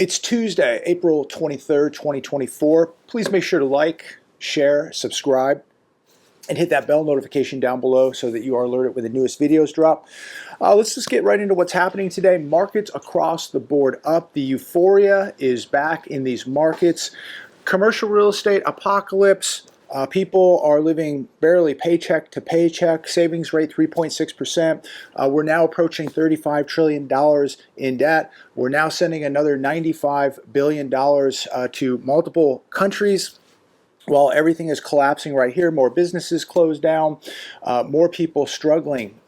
It's Tuesday, April 23rd, 2024. Please make sure to like, share, subscribe, and hit that bell notification down below so that you are alerted when the newest videos drop. Let's just get right into what's happening today. Markets across the board up. The euphoria is back in these markets. Commercial real estate apocalypse. People are living barely paycheck to paycheck. Savings rate 3.6%. We're now approaching $35 trillion in debt. We're now sending another $95 billion to multiple countries. While everything is collapsing right here, more businesses closed down, more people struggling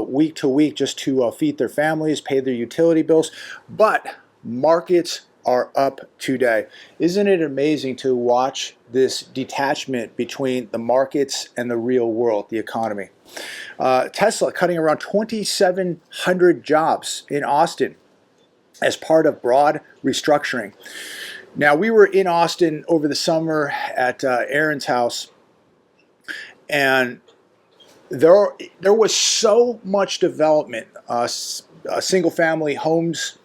week to week just to feed their families, pay their utility bills. But markets are up today. Isn't it amazing to watch this detachment between the markets and the real world, the economy? Tesla cutting around 2,700 jobs in Austin as part of broad restructuring. Now, we were in Austin over the summer at Aaron's house, and there was so much development, single-family homes,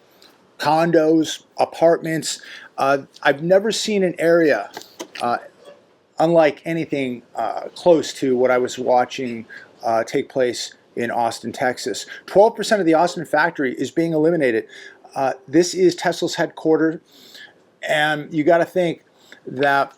condos, apartments. I've never seen an area unlike anything close to what I was watching take place in Austin, Texas. 12% of the Austin factory is being eliminated. This is Tesla's headquarters. And you got to think that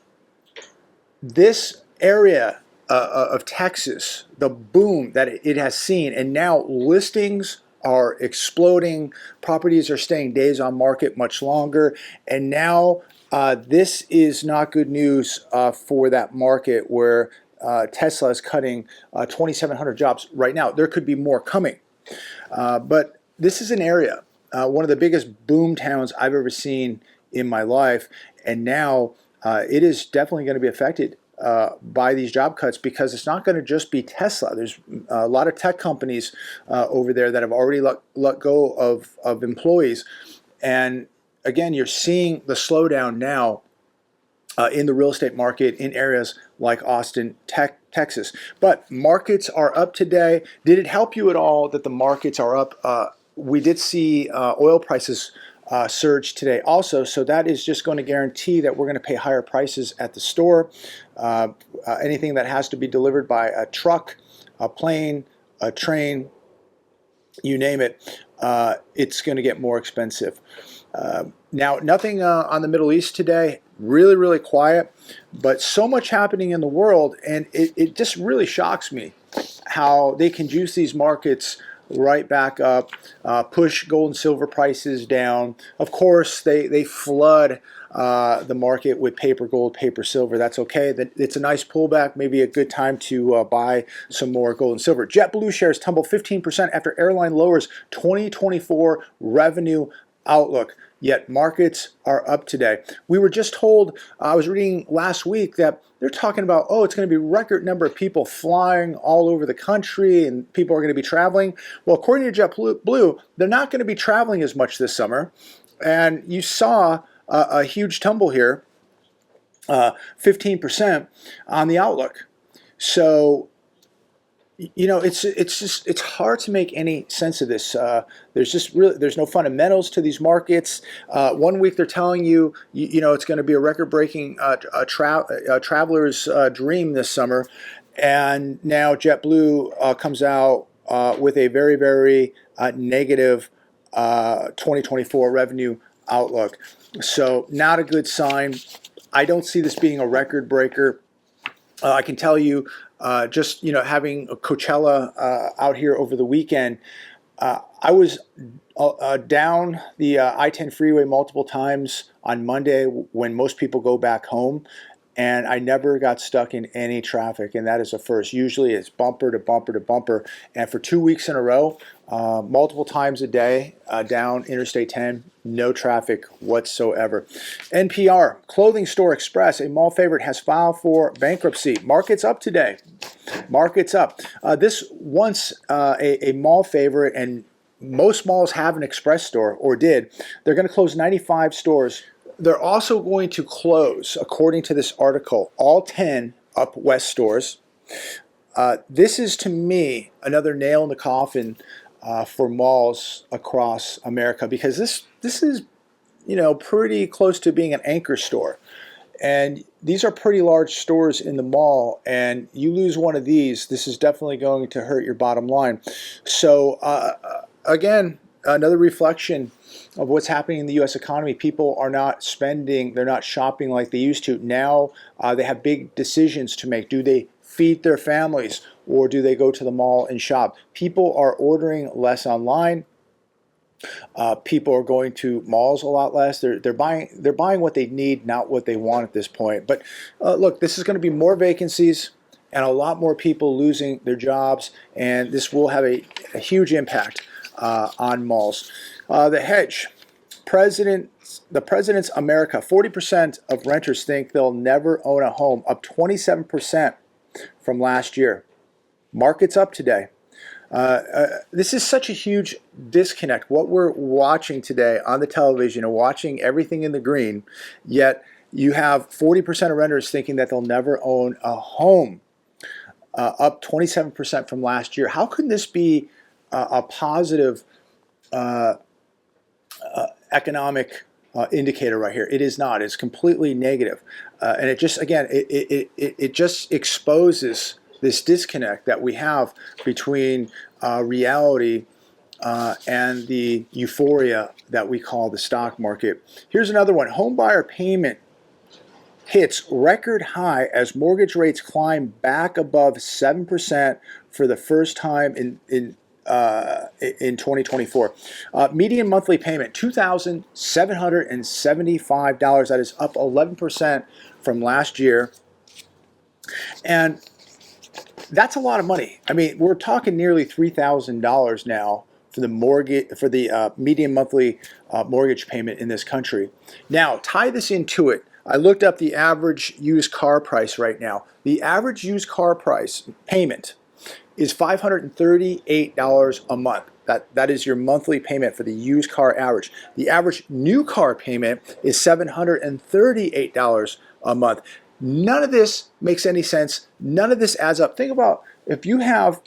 this area of Texas, the boom that it has seen, and now listings are exploding, properties are staying days on market much longer, and now this is not good news for that market where Tesla is cutting 2,700 jobs right now. There could be more coming, but this is an area, one of the biggest boom towns I've ever seen in my life, and now it is definitely going to be affected by these job cuts, because it's not going to just be Tesla. There's a lot of tech companies over there that have already let go of employees, and again, you're seeing the slowdown now in the real estate market in areas like Austin, Texas. But markets are up today. Did it help you at all that the markets are up? We did see oil prices surge today also, so that is just going to guarantee that we're going to pay higher prices at the store. Anything that has to be delivered by a truck, a plane, a train, you name it, it's going to get more expensive. Now, nothing on the Middle East today. Really quiet, but so much happening in the world, and it just really shocks me how they can juice these markets right back up, push gold and silver prices down. Of course, they flood the market with paper gold, paper silver. That's okay. It's a nice pullback, maybe a good time to buy some more gold and silver. JetBlue shares tumble 15% after airline lowers 2024 revenue outlook. Yet markets are up today. We were just told, I was reading last week, that they're talking about, oh, it's going to be a record number of people flying all over the country and people are going to be traveling. Well, according to JetBlue, they're not going to be traveling as much this summer. And you saw a huge tumble here, 15% on the outlook. So, you know, it's hard to make any sense of this. There's no fundamentals to these markets. 1 week they're telling you, it's going to be a record-breaking traveler's dream this summer, and now JetBlue comes out with a very negative 2024 revenue outlook. So not a good sign. I don't see this being a record breaker. I can tell you, just having a Coachella out here over the weekend, I was down the I-10 freeway multiple times on Monday when most people go back home, and I never got stuck in any traffic, and that is a first. Usually it's bumper to bumper to bumper, and for 2 weeks in a row, multiple times a day down Interstate 10, no traffic whatsoever. NPR, Clothing Store Express, a mall favorite, has filed for bankruptcy. Markets up today. Markets up. This once a mall favorite, and most malls have an express store, or did. They're going to close 95 stores. They're also going to close, according to this article, all 10 Up West stores. This is, to me, another nail in the coffin for malls across America, because this is pretty close to being an anchor store. And these are pretty large stores in the mall, and you lose one of these, this is definitely going to hurt your bottom line. So again, another reflection of what's happening in the U.S. economy. People are not spending, they're not shopping like they used to. Now they have big decisions to make. Do they feed their families, or do they go to the mall and shop? People are ordering less online. People are going to malls a lot less. They're buying what they need, not what they want at this point. But look, this is going to be more vacancies and a lot more people losing their jobs, and this will have a huge impact on malls. The hedge, the president's America. 40% of renters think they'll never own a home, up 27% from last year. Market's up today. This is such a huge disconnect. What we're watching today on the television and watching everything in the green, yet you have 40% of renters thinking that they'll never own a home, up 27% from last year. How can this be a positive economic indicator right here? It is not. It's completely negative. And it just, again, it just exposes this disconnect that we have between reality and the euphoria that we call the stock market. Here's another one. Home buyer payment hits record high as mortgage rates climb back above 7% for the first time in 2024. Median monthly payment, $2,775. That is up 11% from last year. And that's a lot of money. I mean, we're talking nearly $3,000 now for the median monthly mortgage payment in this country. Now, tie this into it. I looked up the average used car price right now. The average used car price payment is $538 a month. That is your monthly payment for the used car average. The average new car payment is $738 a month. None of this makes any sense. None of this adds up. Think about if you have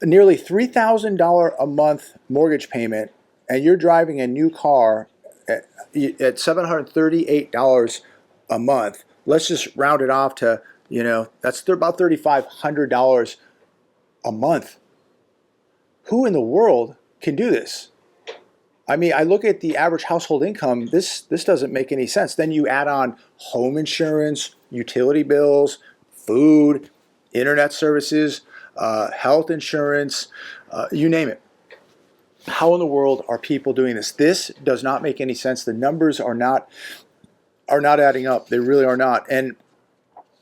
nearly $3,000 a month mortgage payment and you're driving a new car at $738 a month. Let's just round it off to, that's about $3,500 a month. Who in the world can do this? I mean, I look at the average household income, this doesn't make any sense. Then you add on home insurance, utility bills, food, internet services, health insurance, you name it. How in the world are people doing this? This does not make any sense. The numbers are not adding up. They really are not. And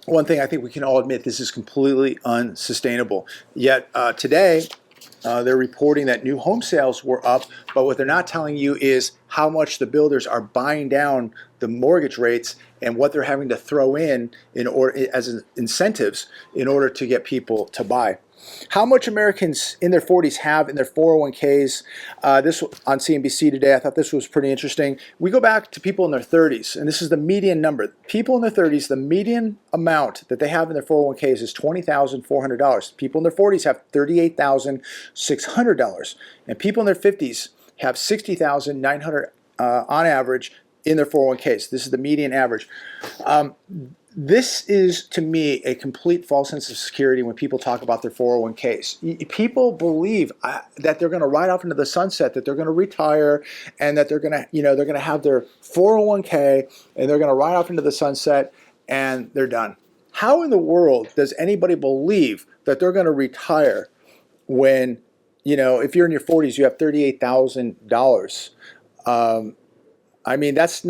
one thing I think we can all admit, this is completely unsustainable. Yet today, they're reporting that new home sales were up, but what they're not telling you is how much the builders are buying down the mortgage rates and what they're having to throw in order as incentives in order to get people to buy. How much Americans in their 40s have in their 401ks? This on CNBC today. I thought this was pretty interesting. We go back to people in their 30s, and this is the median number. People in their 30s, the median amount that they have in their 401ks is $20,400. People in their 40s have $38,600, and people in their 50s have $60,900 on average in their 401ks. This is the median average. This is, to me, a complete false sense of security when people talk about their 401ks. People believe that they're going to ride off into the sunset, that they're going to retire, and that they're going to have their 401k, and they're going to ride off into the sunset, and they're done. How in the world does anybody believe that they're going to retire when, if you're in your 40s, you have $38,000? I mean, that's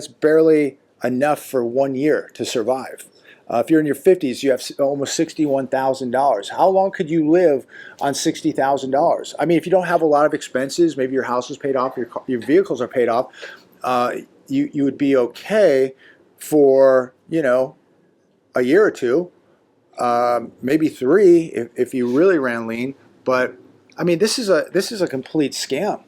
barely enough for 1 year to survive. If you're in your 50s, you have almost $61,000. How long could you live on $60,000? I mean, if you don't have a lot of expenses, maybe your house is paid off, your vehicles are paid off, you would be okay for, a year or two, maybe 3 if you really ran lean. But I mean, this is a complete scam.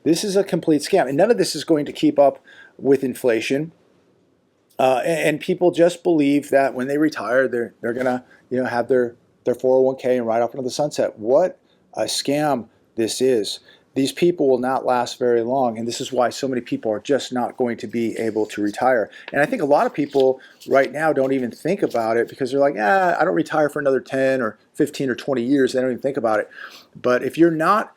This is a complete scam, and none of this is going to keep up with inflation. And people just believe that when they retire, they're gonna have their 401k and ride off into the sunset. What a scam this is! these people will not last very long, and this is why so many people are just not going to be able to retire. And I think a lot of people right now don't even think about it because they're like, I don't retire for another 10 or 15 or 20 years. They don't even think about it. But if you're not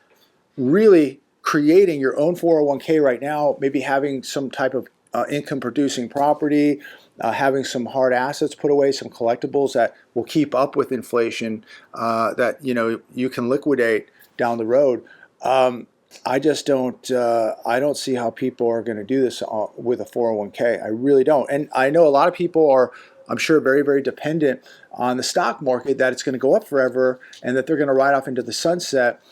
really creating your own 401k right now, maybe having some type of income producing property, having some hard assets put away, some collectibles that will keep up with inflation, that you can liquidate down the road. I just don't. I don't see how people are going to do this with a 401k. I really don't. And I know a lot of people are, I'm sure, very, very dependent on the stock market, that it's going to go up forever and that they're going to ride off into the sunset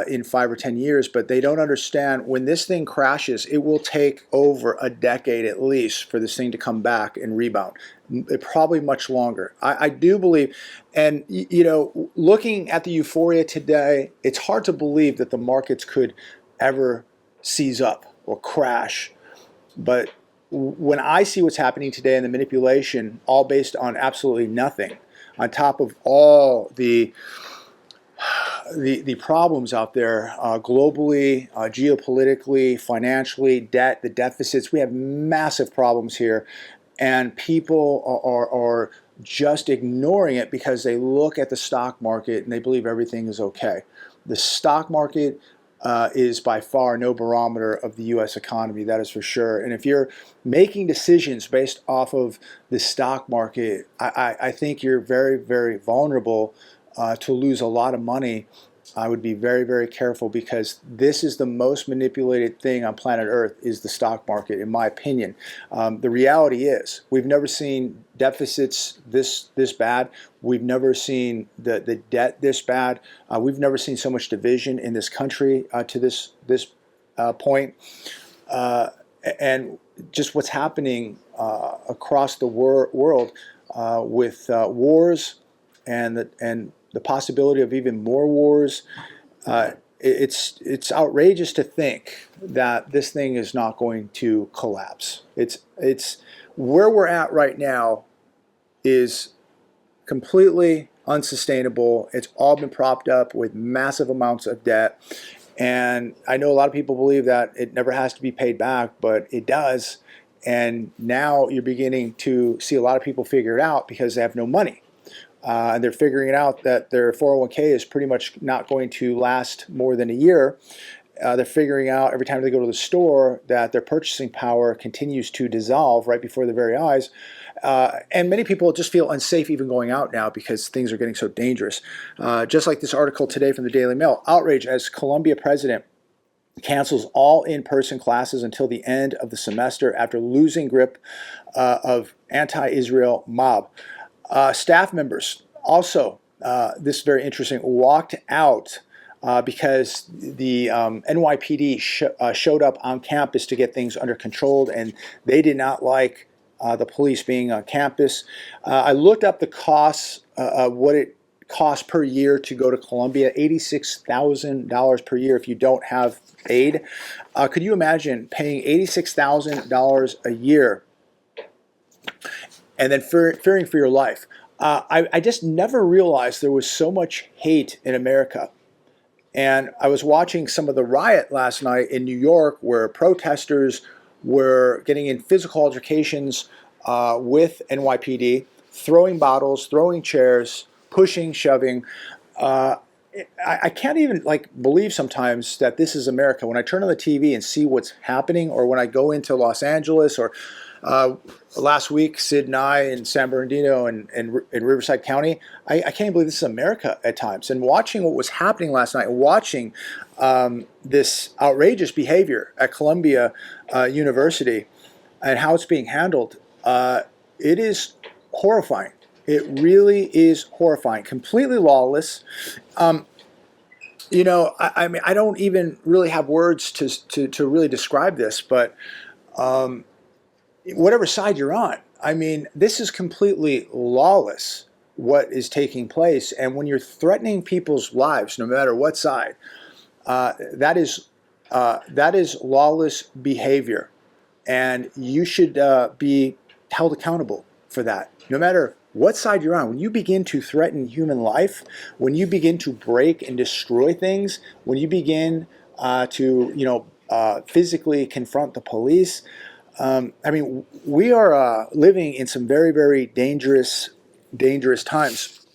in 5 or 10 years. But they don't understand, when this thing crashes, it will take over a decade at least for this thing to come back and rebound. Probably much longer. I do believe, and looking at the euphoria today, it's hard to believe that the markets could ever seize up or crash. But when I see what's happening today and the manipulation, all based on absolutely nothing, on top of all the problems out there globally, geopolitically, financially, debt, the deficits, we have massive problems here. And people are just ignoring it because they look at the stock market and they believe everything is okay. The stock market is by far no barometer of the U.S. economy, that is for sure. And if you're making decisions based off of the stock market, I think you're very, very vulnerable to lose a lot of money. I would be very, very careful, because this is the most manipulated thing on planet Earth, is the stock market, in my opinion. The reality is, we've never seen deficits this bad. We've never seen the debt this bad. We've never seen so much division in this country to this point. And just what's happening across the world with wars and the possibility of even more wars. It's outrageous to think that this thing is not going to collapse. It's where we're at right now is completely unsustainable. It's all been propped up with massive amounts of debt. And I know a lot of people believe that it never has to be paid back, but it does. And now you're beginning to see a lot of people figure it out because they have no money. And they're figuring it out that their 401k is pretty much not going to last more than a year. They're figuring out every time they go to the store that their purchasing power continues to dissolve right before their very eyes. And many people just feel unsafe even going out now because things are getting so dangerous. Just like this article today from the Daily Mail, outrage as Columbia president cancels all in-person classes until the end of the semester after losing grip of anti-Israel mob. Staff members also, this is very interesting, walked out because the NYPD showed up on campus to get things under control, and they did not like the police being on campus. I looked up the costs, what it costs per year to go to Columbia, $86,000 per year if you don't have aid. Could you imagine paying $86,000 a year and then fearing for your life? I just never realized there was so much hate in America. And I was watching some of the riot last night in New York, where protesters were getting in physical altercations with NYPD, throwing bottles, throwing chairs, pushing, shoving. I can't even believe sometimes that this is America. When I turn on the TV and see what's happening, or when I go into Los Angeles, or last week, Sid and I in San Bernardino and Riverside County, I can't believe this is America at times. And watching what was happening last night, watching this outrageous behavior at Columbia University and how it's being handled, it is horrifying. It really is horrifying. Completely lawless. I mean, I don't even really have words to really describe this, but whatever side you're on, I mean, this is completely lawless, what is taking place. And when you're threatening people's lives, no matter what side, that is lawless behavior. And you should be held accountable for that, no matter what side you're on. When you begin to threaten human life, when you begin to break and destroy things, when you begin to physically confront the police. I mean, we are living in some very, very dangerous times.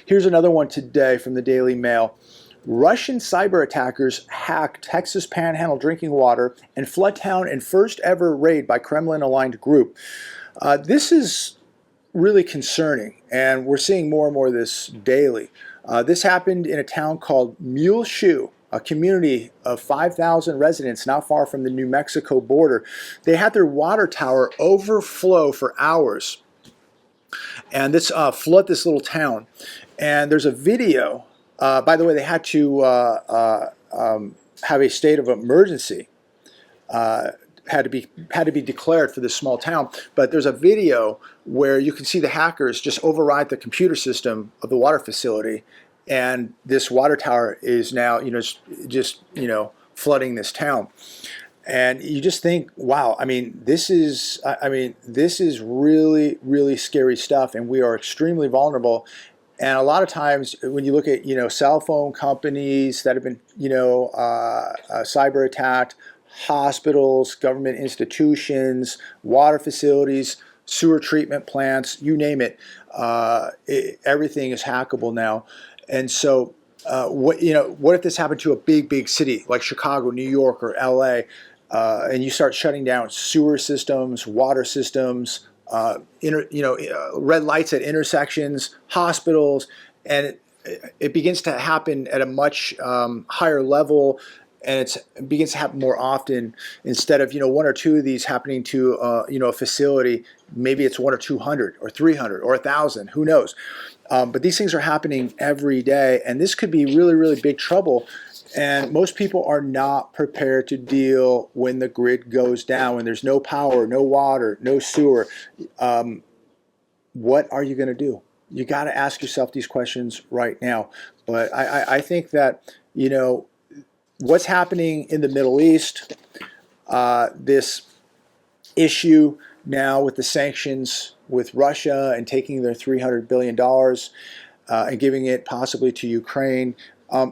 Here's another one today from the Daily Mail. Russian cyber attackers hacked Texas Panhandle drinking water and flood town in first ever raid by Kremlin-aligned group. This is really concerning, and we're seeing more and more of this daily. This happened in a town called Muleshoe, a community of 5,000 residents not far from the New Mexico border. They had their water tower overflow for hours, and this flood this little town. And there's a video. By the way, they had to have a state of emergency. Had to be declared for this small town. But there's a video where you can see the hackers just override the computer system of the water facility, and this water tower is now just flooding this town. And you just think, wow, I mean, this is really, really scary stuff, and we are extremely vulnerable. And a lot of times when you look at, cell phone companies that have been, cyber attacked, hospitals, government institutions, water facilities, sewer treatment plants, you name it, everything is hackable now. And so what if this happened to a big city like Chicago, New York, or LA, and you start shutting down sewer systems, water systems, red lights at intersections, hospitals, and it begins to happen at a much higher level, and it begins to happen more often. Instead of one or two of these happening to a facility, maybe it's 1 or 200 or 300 or 1,000. Who knows? But these things are happening every day, and this could be really, really big trouble. And most people are not prepared to deal when the grid goes down, when there's no power, no water, no sewer. What are you going to do? You got to ask yourself these questions right now. But I think that, what's happening in the Middle East, this issue now with the sanctions with Russia and taking their $300 billion and giving it possibly to Ukraine,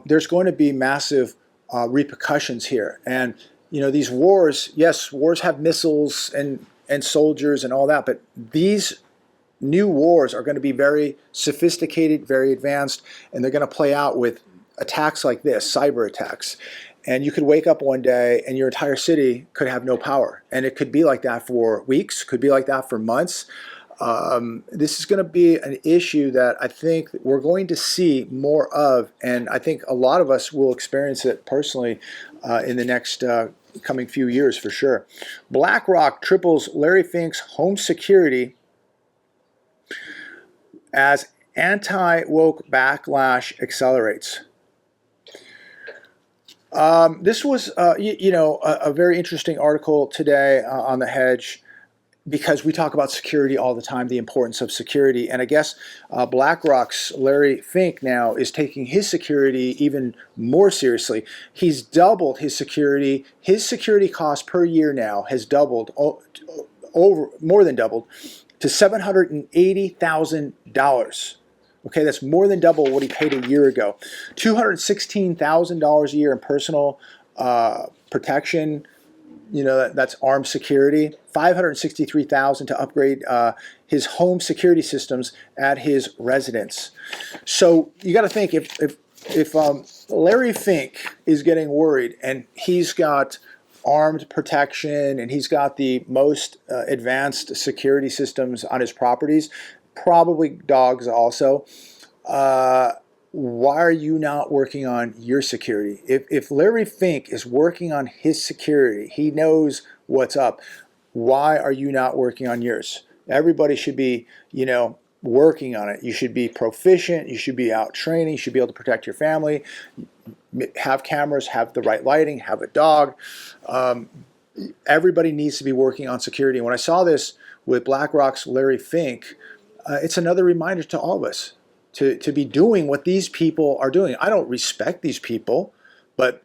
there's going to be massive repercussions here. And these wars, yes, wars have missiles and soldiers and all that, but these new wars are going to be very sophisticated, very advanced, and they're going to play out with attacks like this, cyber attacks. And you could wake up one day and your entire city could have no power. And it could be like that for weeks, could be like that for months. This is going to be an issue that I think we're going to see more of, and I think a lot of us will experience it personally in the next coming few years for sure. BlackRock triples Larry Fink's home security as anti-woke backlash accelerates. This was, a very interesting article today on The Hedge, because we talk about security all the time, the importance of security. And I guess BlackRock's Larry Fink now is taking his security even more seriously. He's doubled his security. His security cost per year now has doubled, more than doubled, to $780,000. Okay, that's more than double what he paid a year ago. $216,000 a year in personal protection. That's armed security. $563,000 to upgrade his home security systems at his residence. So you got to think, if Larry Fink is getting worried and he's got armed protection and he's got the most advanced security systems on his properties, probably dogs also, why are you not working on your security? If Larry Fink is working on his security, he knows what's up. Why are you not working on yours? Everybody should be, working on it. You should be proficient. You should be out training. You should be able to protect your family, have cameras, have the right lighting, have a dog. Everybody needs to be working on security. And when I saw this with BlackRock's Larry Fink, it's another reminder to all of us to be doing what these people are doing. I don't respect these people, but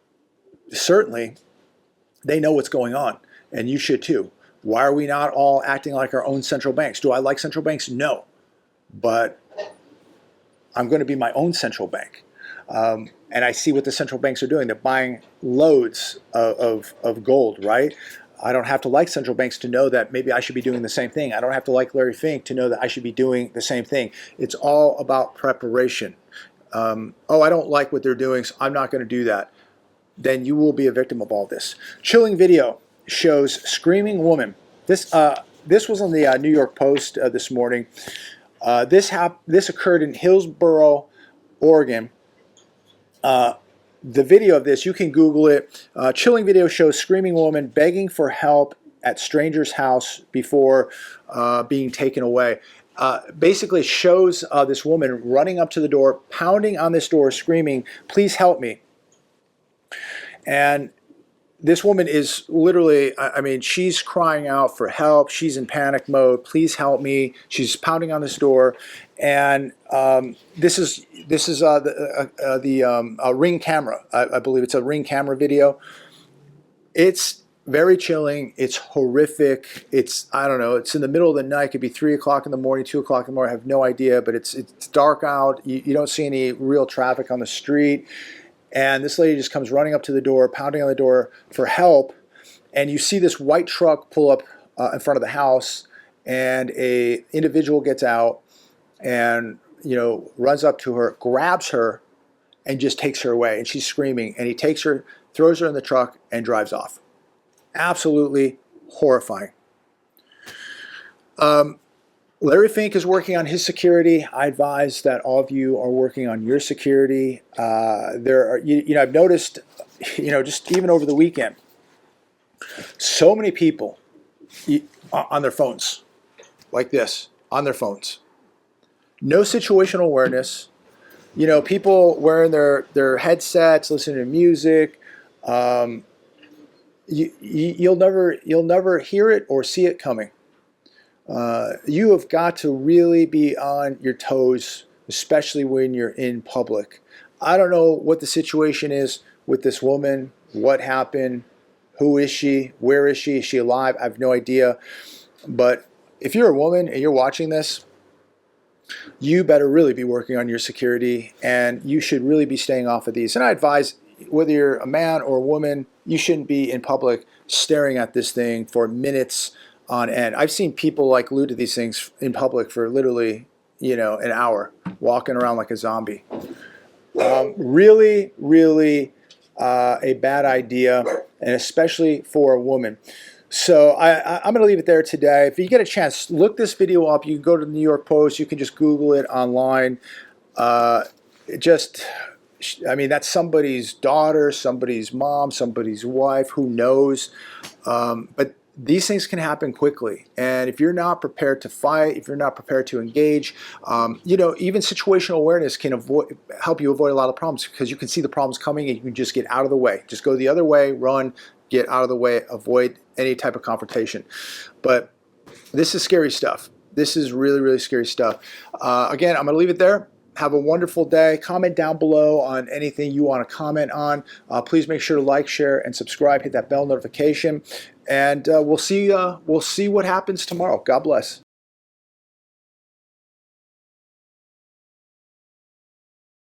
certainly they know what's going on, and you should too. Why are we not all acting like our own central banks? Do I like central banks? No, but I'm going to be my own central bank. and I see what the central banks are doing. They're buying loads of gold, right? I don't have to like central banks to know that maybe I should be doing the same thing. I don't have to like Larry Fink to know that I should be doing the same thing. It's all about preparation. Oh, I don't like what they're doing, so I'm not going to do that. Then you will be a victim of all this. Chilling video shows screaming woman. This was on the New York Post this morning. This occurred in Hillsboro, Oregon. The video of this, you can Google it. Chilling video shows screaming woman begging for help at stranger's house before being taken away. Basically shows this woman running up to the door, pounding on this door, screaming, "Please help me." And this woman is literally, I mean, she's crying out for help. She's in panic mode. "Please help me." She's pounding on this door. And this is the Ring camera. I believe it's a Ring camera video. It's very chilling. It's horrific. It's, I don't know, it's in the middle of the night. It could be 3 o'clock in the morning, 2 o'clock in the morning. I have no idea, but it's dark out. You don't see any real traffic on the street. And this lady just comes running up to the door, pounding on the door for help. And you see this white truck pull up in front of the house, and a individual gets out and, you know, runs up to her, grabs her, and just takes her away. And she's screaming. And he takes her, throws her in the truck, and drives off. Absolutely horrifying. Larry Fink is working on his security. I advise that all of you are working on your security. There are, you know, I've noticed, you know, just even over the weekend, so many people on their phones, like this, on their phones. No situational awareness. You know, people wearing their headsets, listening to music. You'll never hear it or see it coming. You have got to really be on your toes, especially when you're in public. I don't know what the situation is with this woman, what happened, who is she, where is she alive? I have no idea. But if you're a woman and you're watching this, you better really be working on your security, and you should really be staying off of these. And I advise, whether you're a man or a woman, you shouldn't be in public staring at this thing for minutes on end. I've seen people like glued to these things in public for literally, you know, an hour, walking around like a zombie. Really, really a bad idea, and especially for a woman. So I'm going to leave it there today. If you get a chance, look this video up. You can go to the New York Post. You can just Google it online. I mean, that's somebody's daughter, somebody's mom, somebody's wife, who knows? But these things can happen quickly. And if you're not prepared to fight, if you're not prepared to engage, you know, even situational awareness can help you avoid a lot of problems, because you can see the problems coming and you can just get out of the way. Just go the other way, run, get out of the way, avoid any type of confrontation. But this is scary stuff. This is really, really scary stuff. Again, I'm going to leave it there. Have a wonderful day. Comment down below on anything you want to comment on. Please make sure to like, share, and subscribe. Hit that bell notification. And we'll see what happens tomorrow. God bless.